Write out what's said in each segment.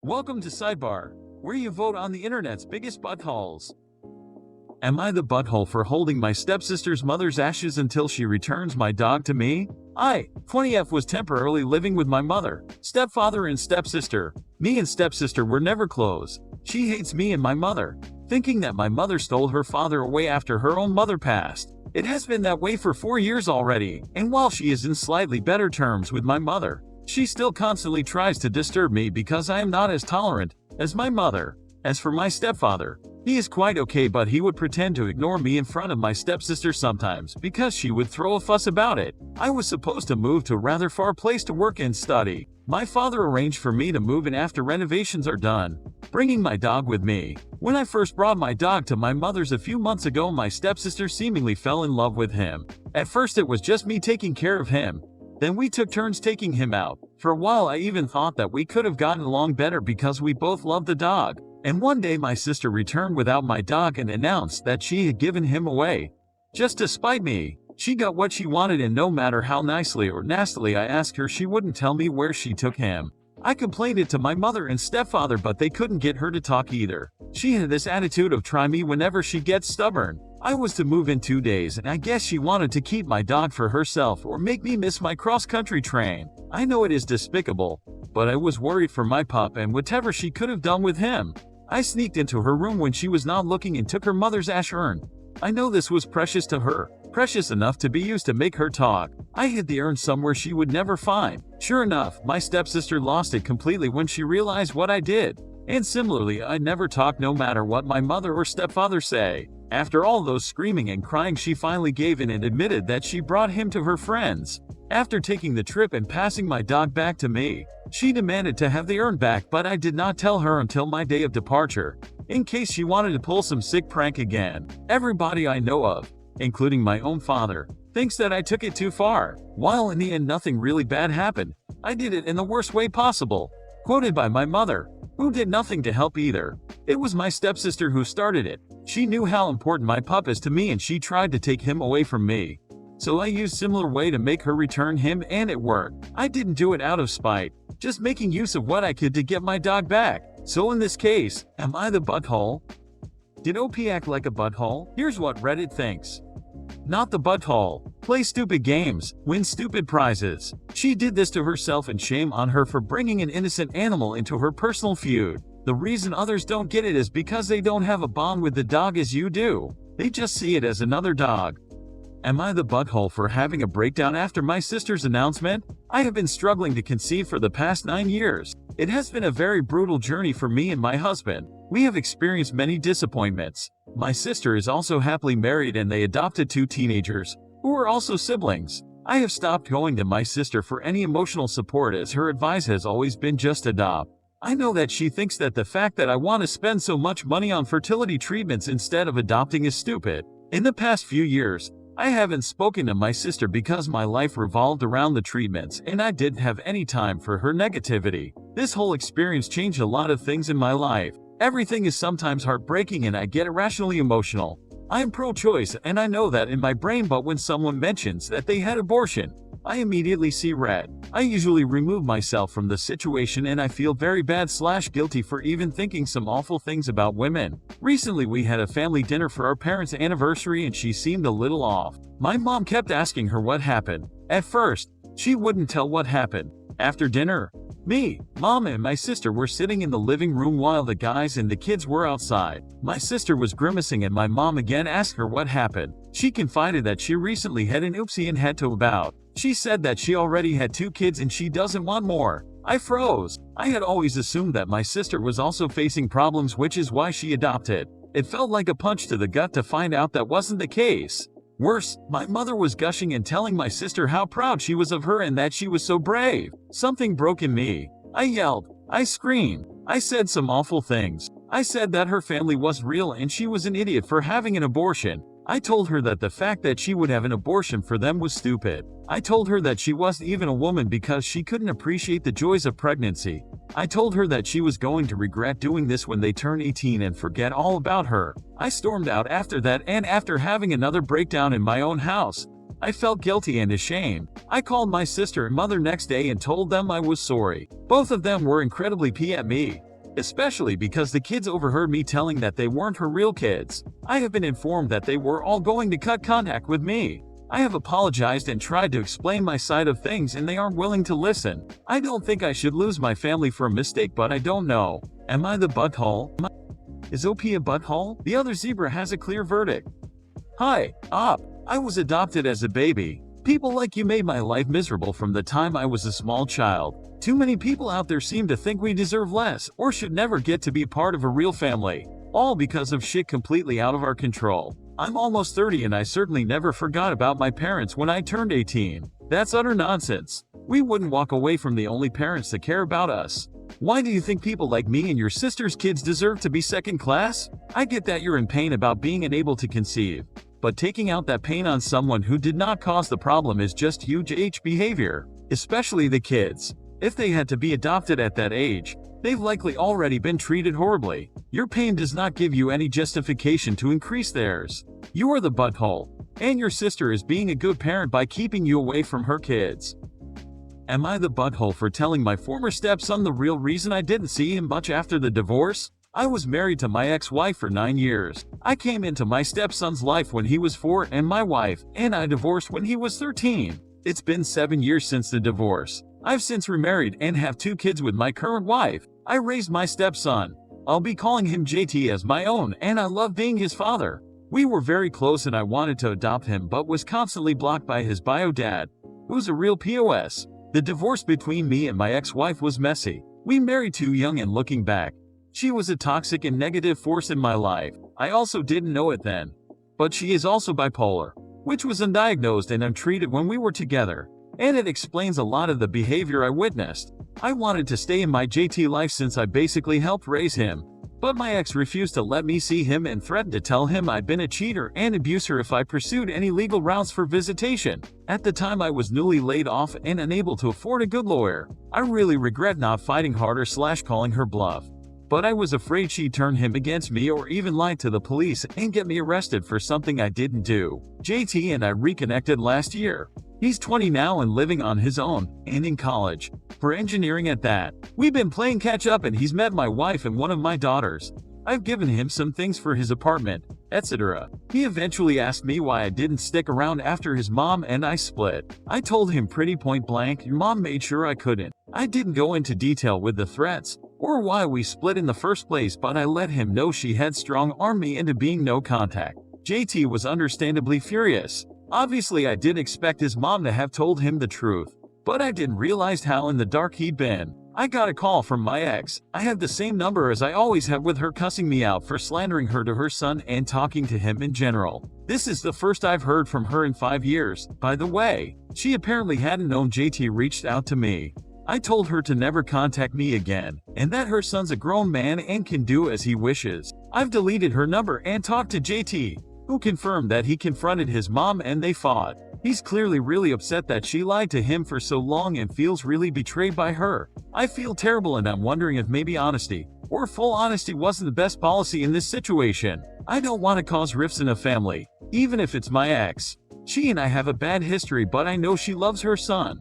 Welcome to Sidebar, where you vote on the internet's biggest buttholes. Am I the butthole for holding my stepsister's mother's ashes until she returns my dog to me? I, 20F, was temporarily living with my mother, stepfather, and stepsister. Me and stepsister were never close. She hates me and my mother, thinking that my mother stole her father away after her own mother passed. It has been that way for 4 years already, and while she is in slightly better terms with my mother, she still constantly tries to disturb me because I am not as tolerant as my mother. As for my stepfather, he is quite okay, but he would pretend to ignore me in front of my stepsister sometimes because she would throw a fuss about it. I was supposed to move to a rather far place to work and study. My father arranged for me to move in after renovations are done, bringing my dog with me. When I first brought my dog to my mother's a few months ago, my stepsister seemingly fell in love with him. At first it was just me taking care of him. Then we took turns taking him out. For a while I even thought that we could have gotten along better because we both loved the dog. And one day my sister returned without my dog and announced that she had given him away. Just to spite me. She got what she wanted, and no matter how nicely or nastily I asked her, she wouldn't tell me where she took him. I complained it to my mother and stepfather, but they couldn't get her to talk either. She had this attitude of try me whenever she gets stubborn. I was to move in 2 days, and I guess she wanted to keep my dog for herself or make me miss my cross-country train. I know it is despicable, but I was worried for my pup and whatever she could have done with him. I sneaked into her room when she was not looking and took her mother's ash urn. I know this was precious to her, precious enough to be used to make her talk. I hid the urn somewhere she would never find. Sure enough, my stepsister lost it completely when she realized what I did. And similarly, I never talk no matter what my mother or stepfather say. After all those screaming and crying, she finally gave in and admitted that she brought him to her friends. After taking the trip and passing my dog back to me, she demanded to have the urn back, but I did not tell her until my day of departure, in case she wanted to pull some sick prank again. Everybody I know of, including my own father, thinks that I took it too far. While in the end nothing really bad happened, I did it in the worst way possible. Quoted by my mother, who did nothing to help either. It was my stepsister who started it. She knew how important my pup is to me and she tried to take him away from me. So I used similar way to make her return him, and it worked. I didn't do it out of spite, just making use of what I could to get my dog back. So in this case, am I the butthole? Did OP act like a butthole? Here's what Reddit thinks. Not the butthole. Play stupid games, win stupid prizes. She did this to herself, and shame on her for bringing an innocent animal into her personal feud. The reason others don't get it is because they don't have a bond with the dog as you do. They just see it as another dog. Am I the butthole for having a breakdown after my sister's announcement? I have been struggling to conceive for the past 9 years. It has been a very brutal journey for me and my husband. We have experienced many disappointments. My sister is also happily married and they adopted 2 teenagers, who are also siblings. I have stopped going to my sister for any emotional support as her advice has always been just adopt. I know that she thinks that the fact that I want to spend so much money on fertility treatments instead of adopting is stupid. In the past few years, I haven't spoken to my sister because my life revolved around the treatments and I didn't have any time for her negativity. This whole experience changed a lot of things in my life. Everything is sometimes heartbreaking and I get irrationally emotional. I am pro-choice and I know that in my brain, but when someone mentions that they had abortion, I immediately see red. I usually remove myself from the situation and I feel very bad/guilty for even thinking some awful things about women. Recently we had a family dinner for our parents' anniversary and she seemed a little off. My mom kept asking her what happened. At first, she wouldn't tell what happened. After dinner, me, mom, and my sister were sitting in the living room while the guys and the kids were outside. My sister was grimacing and my mom again asked her what happened. She confided that she recently had an oopsie and had to about. She said that she already had 2 kids and she doesn't want more. I froze. I had always assumed that my sister was also facing problems, which is why she adopted. It felt like a punch to the gut to find out that wasn't the case. Worse, my mother was gushing and telling my sister how proud she was of her and that she was so brave. Something broke in me. I yelled. I screamed. I said some awful things. I said that her family was real and she was an idiot for having an abortion. I told her that the fact that she would have an abortion for them was stupid. I told her that she wasn't even a woman because she couldn't appreciate the joys of pregnancy. I told her that she was going to regret doing this when they turn 18 and forget all about her. I stormed out after that, and after having another breakdown in my own house, I felt guilty and ashamed. I called my sister and mother next day and told them I was sorry. Both of them were incredibly pissed at me. especially because the kids overheard me telling that they weren't her real kids. I have been informed that they were all going to cut contact with me. I have apologized and tried to explain my side of things and they aren't willing to listen. I don't think I should lose my family for a mistake, but I don't know. Am I the butthole? Is OP a butthole? The other zebra has a clear verdict. Hi, Op. I was adopted as a baby. People like you made my life miserable from the time I was a small child. Too many people out there seem to think we deserve less or should never get to be part of a real family. All because of shit completely out of our control. I'm almost 30 and I certainly never forgot about my parents when I turned 18. That's utter nonsense. We wouldn't walk away from the only parents that care about us. Why do you think people like me and your sister's kids deserve to be second class? I get that you're in pain about being unable to conceive. But taking out that pain on someone who did not cause the problem is just huge behavior. Especially the kids. If they had to be adopted at that age, they've likely already been treated horribly. Your pain does not give you any justification to increase theirs. You are the butthole, and your sister is being a good parent by keeping you away from her kids. Am I the butthole for telling my former stepson the real reason I didn't see him much after the divorce? I was married to my ex-wife for 9 years. I came into my stepson's life when he was 4 and my wife and I divorced when he was 13. It's been 7 years since the divorce. I've since remarried and have 2 kids with my current wife. I raised my stepson. I'll be calling him JT as my own, and I love being his father. We were very close and I wanted to adopt him but was constantly blocked by his bio dad, who's a real POS. The divorce between me and my ex-wife was messy. We married too young and looking back, she was a toxic and negative force in my life. I also didn't know it then. But she is also bipolar, which was undiagnosed and untreated when we were together. And it explains a lot of the behavior I witnessed. I wanted to stay in my JT life since I basically helped raise him. But my ex refused to let me see him and threatened to tell him I'd been a cheater and abuser if I pursued any legal routes for visitation. At the time I was newly laid off and unable to afford a good lawyer. I really regret not fighting harder / calling her bluff. But I was afraid she'd turn him against me or even lie to the police and get me arrested for something I didn't do. JT and I reconnected last year. He's 20 now and living on his own, and in college, for engineering at that. We've been playing catch up and he's met my wife and one of my daughters. I've given him some things for his apartment, etc. He eventually asked me why I didn't stick around after his mom and I split. I told him pretty point blank, your mom made sure I couldn't. I didn't go into detail with the threats, or why we split in the first place, but I let him know she had strong-armed me into being no contact. JT was understandably furious. Obviously I did expect his mom to have told him the truth, but I didn't realize how in the dark he'd been. I got a call from my ex. I had the same number as I always have, with her cussing me out for slandering her to her son and talking to him in general. This is the first I've heard from her in 5 years, by the way. She apparently hadn't known JT reached out to me. I told her to never contact me again, and that her son's a grown man and can do as he wishes. I've deleted her number and talked to JT, who confirmed that he confronted his mom and they fought. He's clearly really upset that she lied to him for so long and feels really betrayed by her. I feel terrible and I'm wondering if maybe honesty, or full honesty, wasn't the best policy in this situation. I don't want to cause rifts in a family, even if it's my ex. She and I have a bad history, but I know she loves her son.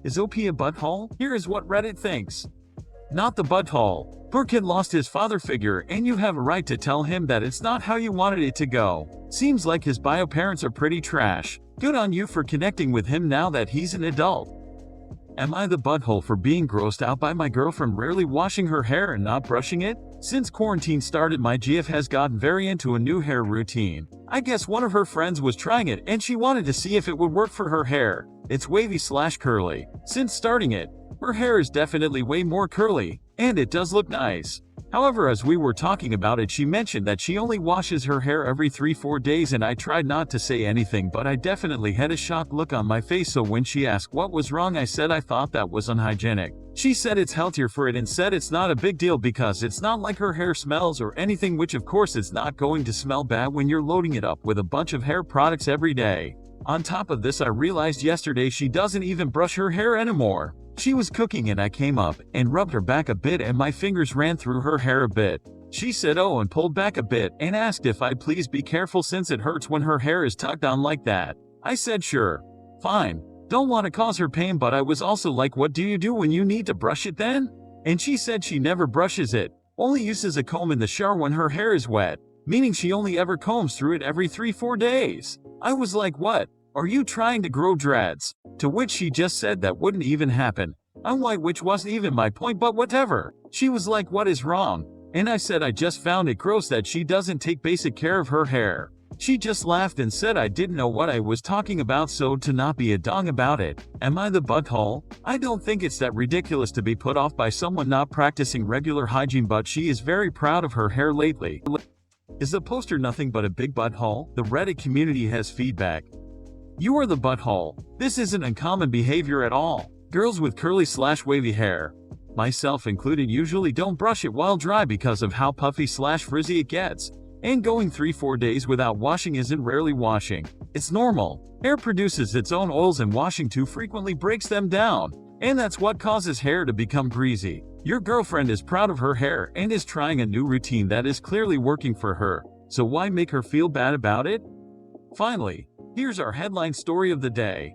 Is OP a butthole? Here is what Reddit thinks. Not the butthole. Poor kid lost his father figure and you have a right to tell him that it's not how you wanted it to go. Seems like his bio parents are pretty trash. Good on you for connecting with him now that he's an adult. Am I the butthole for being grossed out by my girlfriend rarely washing her hair and not brushing it? Since quarantine started, my GF has gotten very into a new hair routine. I guess one of her friends was trying it and she wanted to see if it would work for her hair. It's wavy / curly. Since starting it, her hair is definitely way more curly, and it does look nice. However, as we were talking about it, she mentioned that she only washes her hair every 3-4 days, and I tried not to say anything, but I definitely had a shocked look on my face. So when she asked what was wrong, I said I thought that was unhygienic. She said it's healthier for it and said it's not a big deal because it's not like her hair smells or anything, which of course it's not going to smell bad when you're loading it up with a bunch of hair products every day. On top of this, I realized yesterday she doesn't even brush her hair anymore. She was cooking and I came up and rubbed her back a bit and my fingers ran through her hair a bit. She said oh and pulled back a bit and asked if I'd please be careful since it hurts when her hair is tucked on like that. I said sure. Fine. Don't want to cause her pain, but I was also like, what do you do when you need to brush it then? And she said she never brushes it, only uses a comb in the shower when her hair is wet, meaning she only ever combs through it every 3-4 days. I was like, what? Are you trying to grow dreads? To which she just said that wouldn't even happen. I'm like, which wasn't even my point, but whatever. She was like, what is wrong? And I said I just found it gross that she doesn't take basic care of her hair. She just laughed and said I didn't know what I was talking about, so to not be a dong about it. Am I the butthole? I don't think it's that ridiculous to be put off by someone not practicing regular hygiene, but she is very proud of her hair lately. Is the poster nothing but a big butthole? The Reddit community has feedback. You are the butthole. This isn't uncommon behavior at all. Girls with curly/wavy hair, myself included, usually don't brush it while dry because of how puffy/frizzy it gets. And going 3-4 days without washing isn't rarely washing. It's normal. Hair produces its own oils and washing too frequently breaks them down. And that's what causes hair to become greasy. Your girlfriend is proud of her hair and is trying a new routine that is clearly working for her. So why make her feel bad about it? Finally, here's our headline story of the day.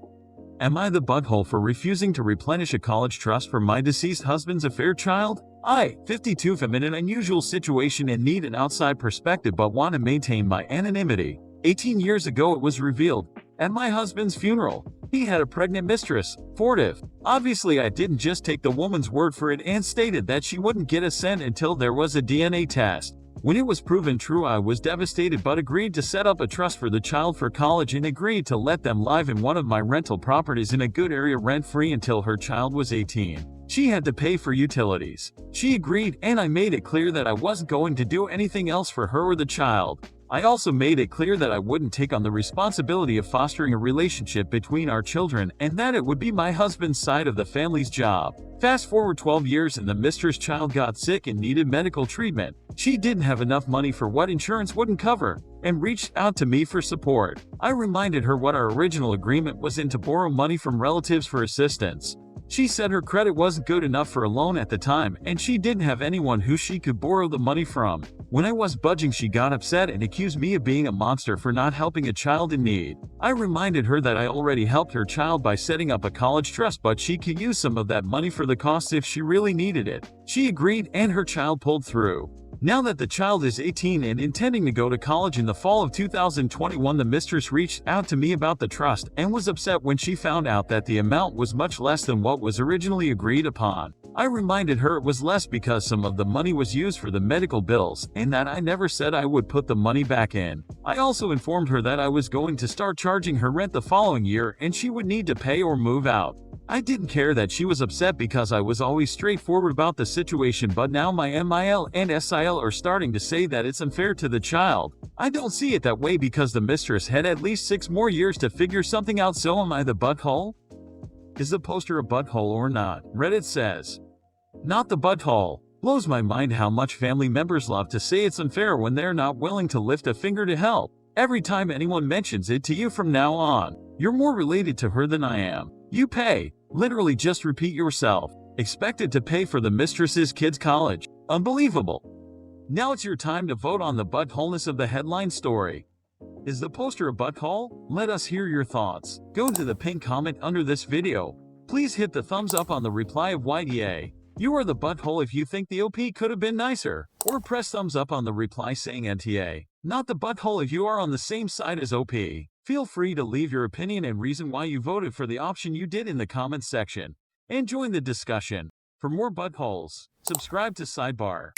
Am I the butthole for refusing to replenish a college trust for my deceased husband's affair child? I, 52, am in an unusual situation and need an outside perspective but want to maintain my anonymity. 18 years ago it was revealed, at my husband's funeral, he had a pregnant mistress, abortive. Obviously I didn't just take the woman's word for it and stated that she wouldn't get a cent until there was a DNA test. When it was proven true, I was devastated but agreed to set up a trust for the child for college and agreed to let them live in one of my rental properties in a good area rent-free until her child was 18. She had to pay for utilities. She agreed, and I made it clear that I wasn't going to do anything else for her or the child. I also made it clear that I wouldn't take on the responsibility of fostering a relationship between our children and that it would be my husband's side of the family's job. Fast forward 12 years and the mistress child got sick and needed medical treatment. She didn't have enough money for what insurance wouldn't cover and reached out to me for support. I reminded her what our original agreement was and to borrow money from relatives for assistance. She said her credit wasn't good enough for a loan at the time and she didn't have anyone who she could borrow the money from. When I was budging, she got upset and accused me of being a monster for not helping a child in need. I reminded her that I already helped her child by setting up a college trust, but she could use some of that money for the costs if she really needed it. She agreed and her child pulled through. Now that the child is 18 and intending to go to college in the fall of 2021, the mistress reached out to me about the trust and was upset when she found out that the amount was much less than what was originally agreed upon. I reminded her it was less because some of the money was used for the medical bills and that I never said I would put the money back in. I also informed her that I was going to start charging her rent the following year and she would need to pay or move out. I didn't care that she was upset because I was always straightforward about the situation, but now my MIL and SIL are starting to say that it's unfair to the child. I don't see it that way because the mistress had at least 6 more years to figure something out. So am I the butthole? Is the poster a butthole or not? Reddit says, not the butthole. Blows my mind how much family members love to say it's unfair when they're not willing to lift a finger to help. Every time anyone mentions it to you from now on, you're more related to her than I am. You pay. Literally just repeat yourself. Expected to pay for the mistress's kids' college. Unbelievable. Now it's your time to vote on the buttholeness of the headline story. Is the poster a butthole? Let us hear your thoughts. Go to the pinned comment under this video. Please hit the thumbs up on the reply of YDA. You are the butthole if you think the OP could have been nicer. Or press thumbs up on the reply saying NTA. Not the butthole if you are on the same side as OP. Feel free to leave your opinion and reason why you voted for the option you did in the comments section. And join the discussion. For more buttholes, subscribe to Sidebar.